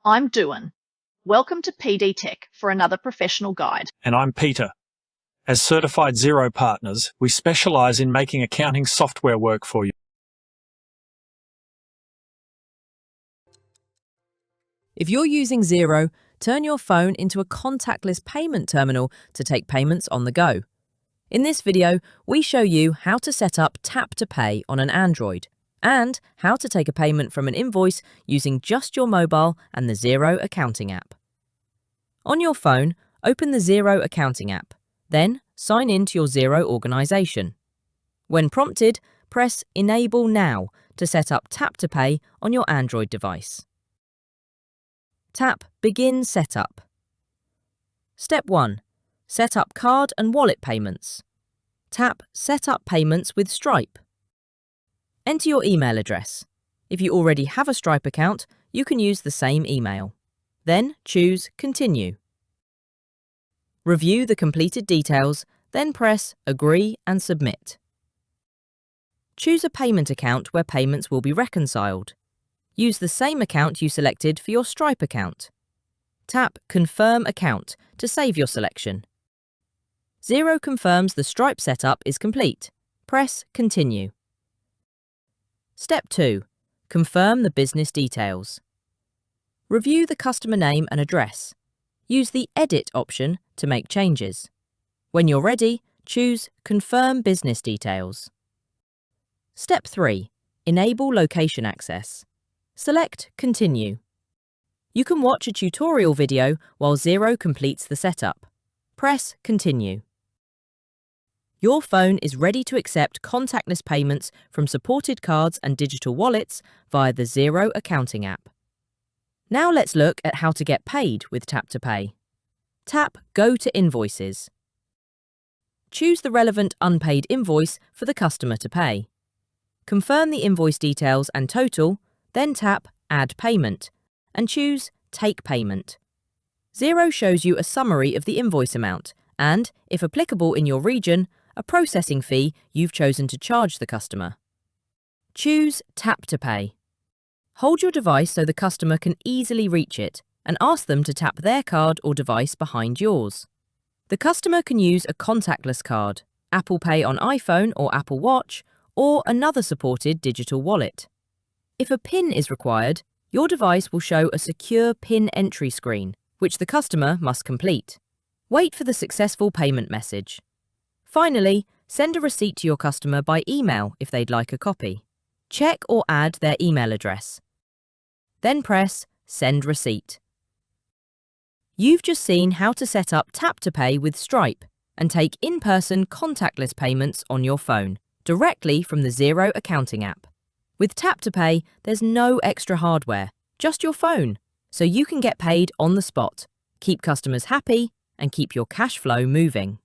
I'm Duan. Welcome to PD Tech for another professional guide. And I'm Peter. As certified Xero partners, we specialise in making accounting software work for you. If you're using Xero, turn your phone into a contactless payment terminal to take payments on the go. In this video, we show you how to set up Tap to Pay on an Android and how to take a payment from an invoice using just your mobile and the Xero accounting app. On your phone, open the Xero accounting app, then sign in to your Xero organization. When prompted, press Enable Now to set up Tap to Pay on your Android device. Tap Begin Setup. Step 1. Set up card and wallet payments. Tap Set up payments with Stripe. Enter your email address. If you already have a Stripe account, you can use the same email. Then choose Continue. Review the completed details, then press Agree and Submit. Choose a payment account where payments will be reconciled. Use the same account you selected for your Stripe account. Tap Confirm Account to save your selection. Xero confirms the Stripe setup is complete. Press Continue. Step 2. Confirm the business details. Review the customer name and address. Use the Edit option to make changes. When you're ready, choose Confirm Business Details. Step 3. Enable location access. Select Continue. You can watch a tutorial video while Xero completes the setup. Press Continue. Your phone is ready to accept contactless payments from supported cards and digital wallets via the Xero accounting app. Now let's look at how to get paid with Tap to Pay. Tap Go to Invoices. Choose the relevant unpaid invoice for the customer to pay. Confirm the invoice details and total, then tap Add Payment and choose Take Payment. Xero shows you a summary of the invoice amount and, if applicable in your region, a processing fee you've chosen to charge the customer. Choose Tap to Pay. Hold your device so the customer can easily reach it and ask them to tap their card or device behind yours. The customer can use a contactless card, Apple Pay on iPhone or Apple Watch, or another supported digital wallet. If a PIN is required, your device will show a secure PIN entry screen, which the customer must complete. Wait for the successful payment message. Finally, send a receipt to your customer by email if they'd like a copy. Check or add their email address. Then press Send Receipt. You've just seen how to set up Tap to Pay with Stripe and take in-person contactless payments on your phone, directly from the Xero accounting app. With Tap to Pay, there's no extra hardware, just your phone, so you can get paid on the spot, keep customers happy, and keep your cash flow moving.